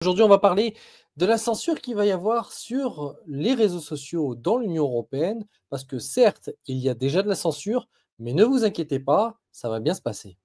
Aujourd'hui, on va parler de la censure qu'il va y avoir sur les réseaux sociaux dans l'Union européenne, parce que certes, il y a déjà de la censure, mais ne vous inquiétez pas, ça va bien se passer.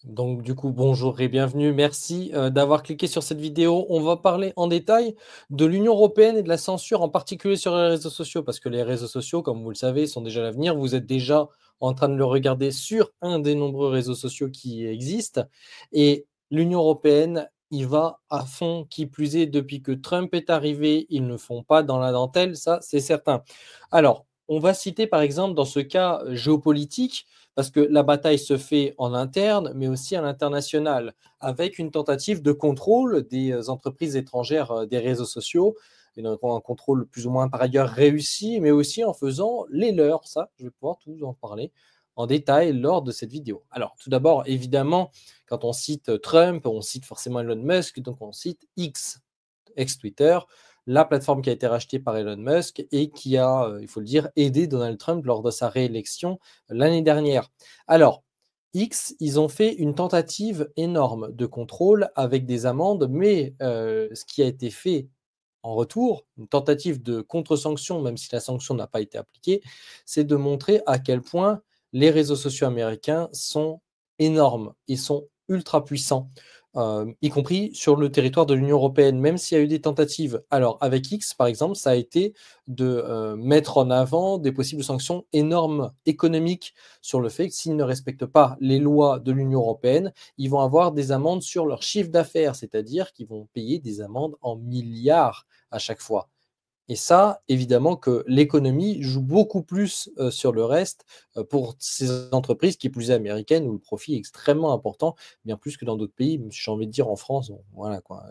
Donc du coup, bonjour et bienvenue. Merci d'avoir cliqué sur cette vidéo. On va parler en détail de l'Union européenne et de la censure, en particulier sur les réseaux sociaux, parce que les réseaux sociaux, comme vous le savez, sont déjà l'avenir. Vous êtes déjà en train de le regarder sur un des nombreux réseaux sociaux qui existent. Et l'Union européenne, il va à fond, qui plus est, depuis que Trump est arrivé, ils ne font pas dans la dentelle, ça c'est certain. Alors, on va citer par exemple dans ce cas géopolitique, parce que la bataille se fait en interne, mais aussi à l'international, avec une tentative de contrôle des entreprises étrangères des réseaux sociaux, et donc un contrôle plus ou moins par ailleurs réussi, mais aussi en faisant les leurs. Ça, je vais pouvoir tout en parler en détail lors de cette vidéo. Alors, tout d'abord, évidemment, quand on cite Trump, on cite forcément Elon Musk, donc on cite X, ex-Twitter, la plateforme qui a été rachetée par Elon Musk et qui a, il faut le dire, aidé Donald Trump lors de sa réélection l'année dernière. Alors, X, ils ont fait une tentative énorme de contrôle avec des amendes, mais ce qui a été fait en retour, une tentative de contre-sanction, même si la sanction n'a pas été appliquée, c'est de montrer à quel point les réseaux sociaux américains sont énormes, ils sont ultra puissants, y compris sur le territoire de l'Union européenne, même s'il y a eu des tentatives. Alors, avec X, par exemple, ça a été de mettre en avant des possibles sanctions énormes économiques sur le fait que s'ils ne respectent pas les lois de l'Union européenne, ils vont avoir des amendes sur leur chiffre d'affaires, c'est-à-dire qu'ils vont payer des amendes en milliards à chaque fois. Et ça, évidemment que l'économie joue beaucoup plus sur le reste pour ces entreprises qui plus est américaines où le profit est extrêmement important, bien plus que dans d'autres pays. J'ai envie de dire en France, bon, voilà quoi,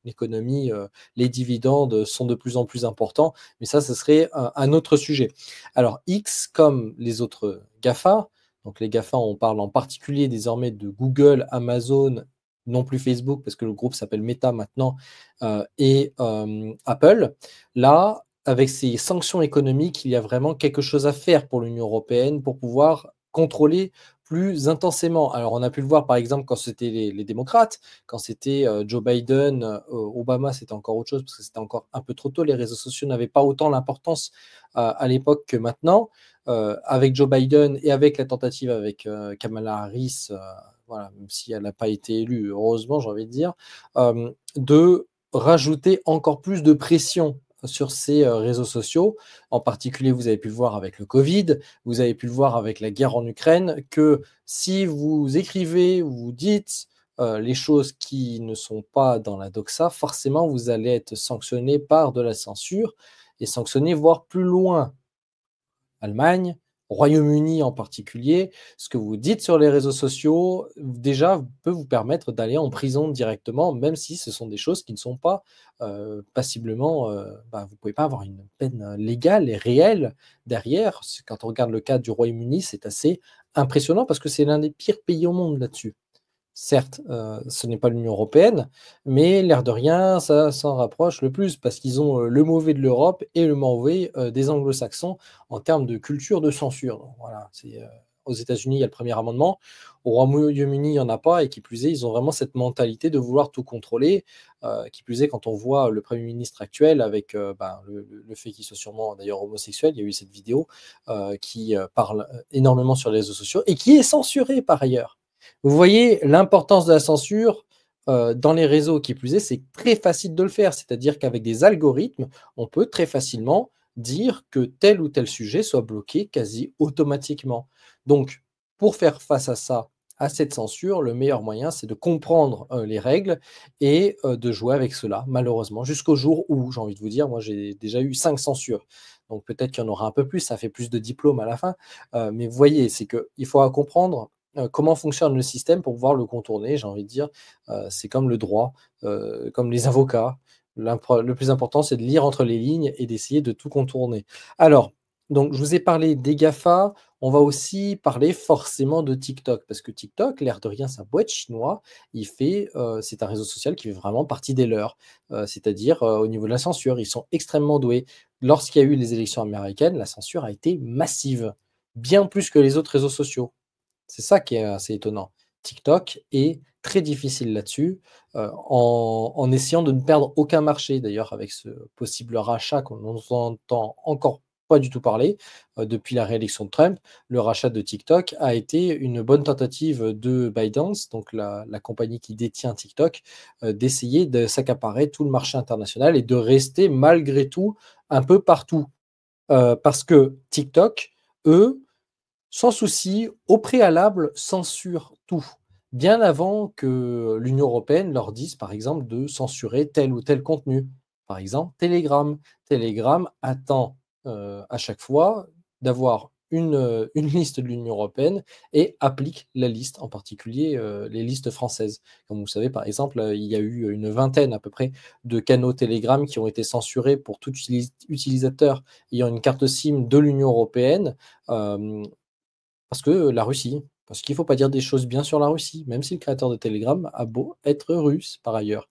l'économie, les dividendes sont de plus en plus importants, mais ça, ce serait un autre sujet. Alors X, comme les autres GAFA, donc les GAFA, on parle en particulier désormais de Google, Amazon, non plus Facebook, parce que le groupe s'appelle Meta maintenant, et Apple. Là, avec ces sanctions économiques, il y a vraiment quelque chose à faire pour l'Union européenne pour pouvoir contrôler plus intensément. Alors, on a pu le voir, par exemple, quand c'était les démocrates, quand c'était Joe Biden, Obama, c'était encore autre chose, parce que c'était encore un peu trop tôt. Les réseaux sociaux n'avaient pas autant l'importance à l'époque que maintenant. Avec Joe Biden et avec la tentative avec Kamala Harris, voilà, même si elle n'a pas été élue, heureusement, j'ai envie de dire, de rajouter encore plus de pression sur ces réseaux sociaux. En particulier, vous avez pu le voir avec le Covid, vous avez pu le voir avec la guerre en Ukraine, que si vous écrivez, vous dites les choses qui ne sont pas dans la doxa, forcément, vous allez être sanctionné par de la censure et sanctionné voire plus loin. Allemagne, Royaume-Uni en particulier, ce que vous dites sur les réseaux sociaux, déjà, peut vous permettre d'aller en prison directement, même si ce sont des choses qui ne sont pas passiblement, vous ne pouvez pas avoir une peine légale et réelle derrière. Quand on regarde le cas du Royaume-Uni, c'est assez impressionnant parce que c'est l'un des pires pays au monde là-dessus. Certes, ce n'est pas l'Union européenne, mais l'air de rien, ça s'en rapproche le plus parce qu'ils ont le mauvais de l'Europe et le mauvais des anglo-saxons en termes de culture de censure. Donc, voilà, aux États-Unis, il y a le premier amendement. Au Royaume-Uni, il n'y en a pas. Et qui plus est, ils ont vraiment cette mentalité de vouloir tout contrôler. Qui plus est, quand on voit le Premier ministre actuel avec le fait qu'il soit sûrement d'ailleurs homosexuel, il y a eu cette vidéo qui parle énormément sur les réseaux sociaux et qui est censurée par ailleurs. Vous voyez l'importance de la censure dans les réseaux, qui plus est, c'est très facile de le faire. C'est-à-dire qu'avec des algorithmes, on peut très facilement dire que tel ou tel sujet soit bloqué quasi automatiquement. Donc, pour faire face à ça, à cette censure, le meilleur moyen, c'est de comprendre les règles et de jouer avec cela, malheureusement, jusqu'au jour où, j'ai envie de vous dire, moi j'ai déjà eu 5 censures. Donc peut-être qu'il y en aura un peu plus, ça fait plus de diplômes à la fin. Mais vous voyez, c'est qu'il faut comprendre comment fonctionne le système pour pouvoir le contourner, j'ai envie de dire. C'est comme le droit, comme les avocats. Le plus important, c'est de lire entre les lignes et d'essayer de tout contourner. Alors, donc, je vous ai parlé des GAFA. On va aussi parler forcément de TikTok, parce que TikTok, l'air de rien, ça doit être chinois. C'est un réseau social qui fait vraiment partie des leurs, c'est-à-dire, au niveau de la censure, ils sont extrêmement doués. Lorsqu'il y a eu les élections américaines, la censure a été massive, bien plus que les autres réseaux sociaux. C'est ça qui est assez étonnant. TikTok est très difficile là-dessus, en essayant de ne perdre aucun marché. D'ailleurs, avec ce possible rachat qu'on n'entend encore pas du tout parler, depuis la réélection de Trump, le rachat de TikTok a été une bonne tentative de ByteDance, donc la compagnie qui détient TikTok, d'essayer de s'accaparer tout le marché international et de rester malgré tout un peu partout. Parce que TikTok, eux, sans souci, au préalable, censurent tout. Bien avant que l'Union européenne leur dise, par exemple, de censurer tel ou tel contenu. Par exemple, Telegram. Telegram attend à chaque fois d'avoir une liste de l'Union européenne et applique la liste, en particulier les listes françaises. Comme vous savez, par exemple, il y a eu une vingtaine à peu près de canaux Telegram qui ont été censurés pour tout utilisateur ayant une carte SIM de l'Union européenne. euh, Parce que la Russie, parce qu'il ne faut pas dire des choses bien sur la Russie, même si le créateur de Telegram a beau être russe par ailleurs.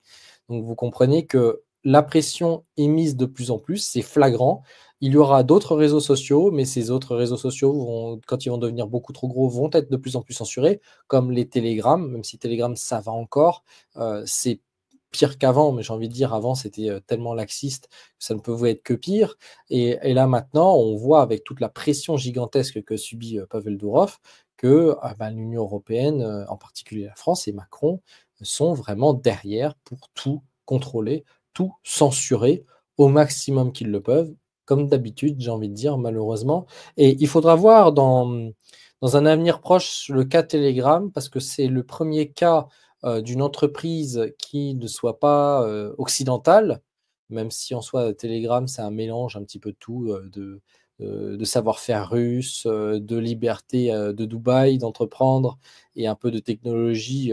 Donc vous comprenez que la pression est mise de plus en plus, c'est flagrant. Il y aura d'autres réseaux sociaux, mais ces autres réseaux sociaux, quand ils vont devenir beaucoup trop gros, vont être de plus en plus censurés, comme les Telegram, même si Telegram, ça va encore. C'est pire qu'avant, mais j'ai envie de dire, avant, c'était tellement laxiste que ça ne pouvait être que pire. Et là, maintenant, on voit avec toute la pression gigantesque que subit Pavel Durov que l'Union européenne, en particulier la France et Macron, sont vraiment derrière pour tout contrôler, tout censurer au maximum qu'ils le peuvent, comme d'habitude, j'ai envie de dire, malheureusement. Et il faudra voir dans un avenir proche le cas Telegram, parce que c'est le premier cas d'une entreprise qui ne soit pas occidentale, même si en soi Telegram c'est un mélange un petit peu de tout, de savoir-faire russe, de liberté de Dubaï d'entreprendre et un peu de technologie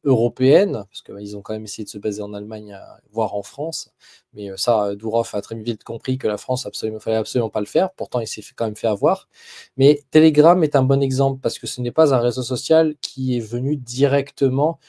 européenne, parce qu'ils ont quand même essayé de se baser en Allemagne, voire en France. Mais ça, Durov a très vite compris que la France, fallait absolument pas le faire. Pourtant, il s'est quand même fait avoir. Mais Telegram est un bon exemple parce que ce n'est pas un réseau social qui est venu directement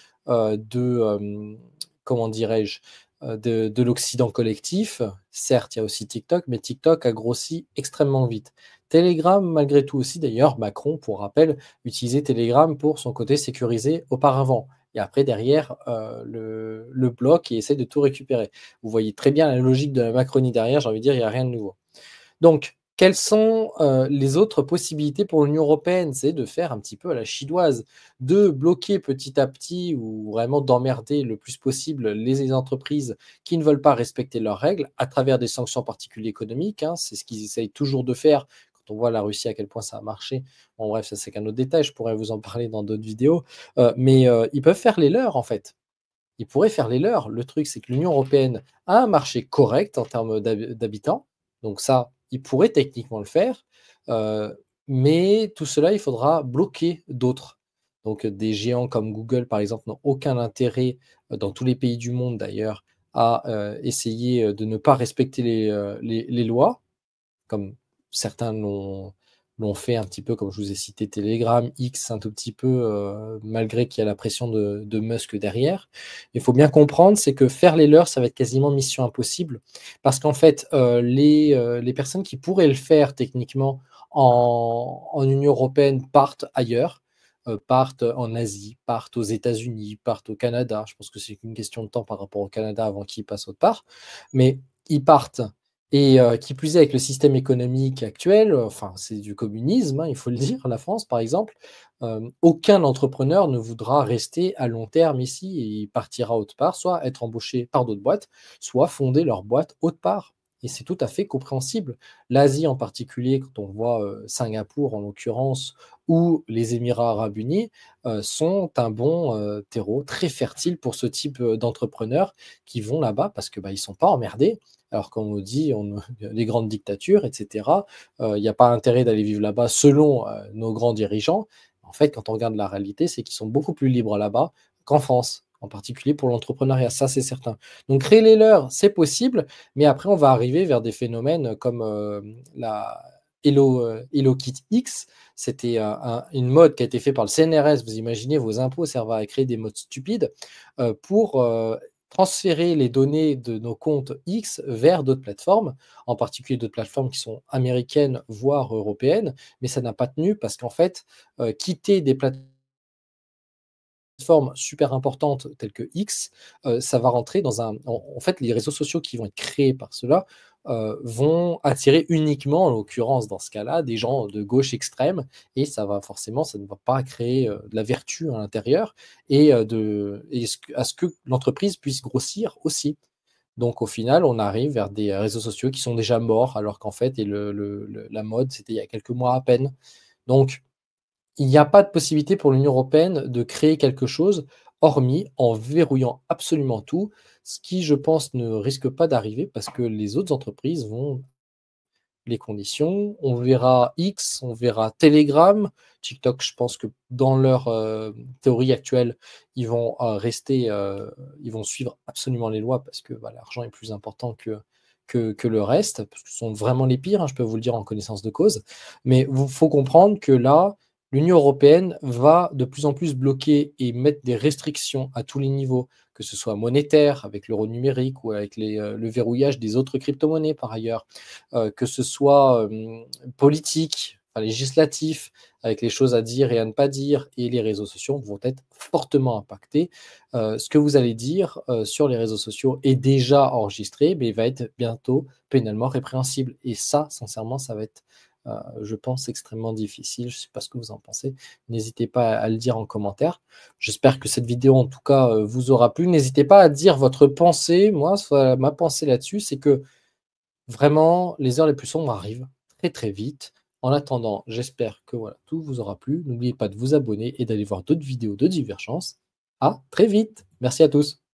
comment dirais-je, de l'Occident collectif. Certes, il y a aussi TikTok, mais TikTok a grossi extrêmement vite. Telegram, malgré tout aussi, d'ailleurs, Macron, pour rappel, utilisait Telegram pour son côté sécurisé auparavant. Et après, derrière, le bloc et essaie de tout récupérer. Vous voyez très bien la logique de la Macronie derrière, j'ai envie de dire, il n'y a rien de nouveau. Donc, quelles sont les autres possibilités pour l'Union européenne? C'est de faire un petit peu à la chinoise, de bloquer petit à petit ou vraiment d'emmerder le plus possible les entreprises qui ne veulent pas respecter leurs règles à travers des sanctions particulières économiques, hein. C'est ce qu'ils essayent toujours de faire quand on voit la Russie à quel point ça a marché. Bon, bref, ça c'est qu'un autre détail, je pourrais vous en parler dans d'autres vidéos. Mais ils peuvent faire les leurs en fait. Ils pourraient faire les leurs. Le truc, c'est que l'Union européenne a un marché correct en termes d'habitants. Donc ça, ils pourraient techniquement le faire. Euh, mais tout cela, il faudra bloquer d'autres. Donc des géants comme Google, par exemple, n'ont aucun intérêt, dans tous les pays du monde d'ailleurs, à essayer de ne pas respecter les lois, comme certains l'ont fait un petit peu, comme je vous ai cité Telegram, X un tout petit peu, malgré qu'il y a la pression de Musk derrière. Il faut bien comprendre, c'est que faire les leurs, ça va être quasiment mission impossible, parce qu'en fait, les personnes qui pourraient le faire techniquement en Union européenne partent ailleurs, partent en Asie, partent aux États-Unis, partent au Canada. Je pense que c'est qu'une question de temps par rapport au Canada avant qu'ils passent autre part, mais ils partent et qui plus est avec le système économique actuel, enfin c'est du communisme, hein, il faut le dire, la France par exemple, aucun entrepreneur ne voudra rester à long terme ici et il partira autre part, soit être embauché par d'autres boîtes, soit fonder leur boîte autre part. Et c'est tout à fait compréhensible. L'Asie en particulier, quand on voit Singapour en l'occurrence, ou les Émirats arabes unis, sont un bon terreau très fertile pour ce type d'entrepreneurs qui vont là-bas parce que ils ne sont pas emmerdés. Alors qu'on nous dit, les grandes dictatures, etc., il n'y a pas intérêt d'aller vivre là-bas selon nos grands dirigeants. En fait, quand on regarde la réalité, c'est qu'ils sont beaucoup plus libres là-bas qu'en France, en particulier pour l'entrepreneuriat, ça c'est certain. Donc créer les leurs, c'est possible, mais après on va arriver vers des phénomènes comme Hello Kitty X. C'était une mode qui a été faite par le CNRS. Vous imaginez, vos impôts servent à créer des modes stupides pour transférer les données de nos comptes X vers d'autres plateformes, en particulier d'autres plateformes qui sont américaines, voire européennes, mais ça n'a pas tenu parce qu'en fait, quitter des plateformes super importantes telles que X, ça va rentrer dans en fait, les réseaux sociaux qui vont être créés par cela, vont attirer uniquement, en l'occurrence dans ce cas-là, des gens de gauche extrême et ça ne va pas créer, de la vertu à l'intérieur et à ce que l'entreprise puisse grossir aussi. Donc au final, on arrive vers des réseaux sociaux qui sont déjà morts alors qu'en fait et la mode, c'était il y a quelques mois à peine. Donc il n'y a pas de possibilité pour l'Union européenne de créer quelque chose, hormis en verrouillant absolument tout, ce qui, je pense, ne risque pas d'arriver parce que les autres entreprises vont les conditions. On verra X, on verra Telegram, TikTok, je pense que dans leur théorie actuelle, ils vont ils vont suivre absolument les lois parce que bah, l'argent est plus important que le reste, parce que ce sont vraiment les pires, hein, je peux vous le dire en connaissance de cause. Mais il faut comprendre que là, l'Union européenne va de plus en plus bloquer et mettre des restrictions à tous les niveaux, que ce soit monétaire, avec l'euro numérique ou avec le verrouillage des autres crypto-monnaies par ailleurs, que ce soit politique, enfin, législatif, avec les choses à dire et à ne pas dire, et les réseaux sociaux vont être fortement impactés. Ce que vous allez dire sur les réseaux sociaux est déjà enregistré, mais va être bientôt pénalement répréhensible. Et ça, sincèrement, ça va être, je pense, extrêmement difficile. Je ne sais pas ce que vous en pensez. N'hésitez pas à le dire en commentaire. J'espère que cette vidéo, en tout cas, vous aura plu. N'hésitez pas à dire votre pensée. Moi, ma pensée là-dessus, c'est que vraiment, les heures les plus sombres arrivent très très vite. En attendant, j'espère que voilà, tout vous aura plu. N'oubliez pas de vous abonner et d'aller voir d'autres vidéos de Divergence. À très vite. Merci à tous.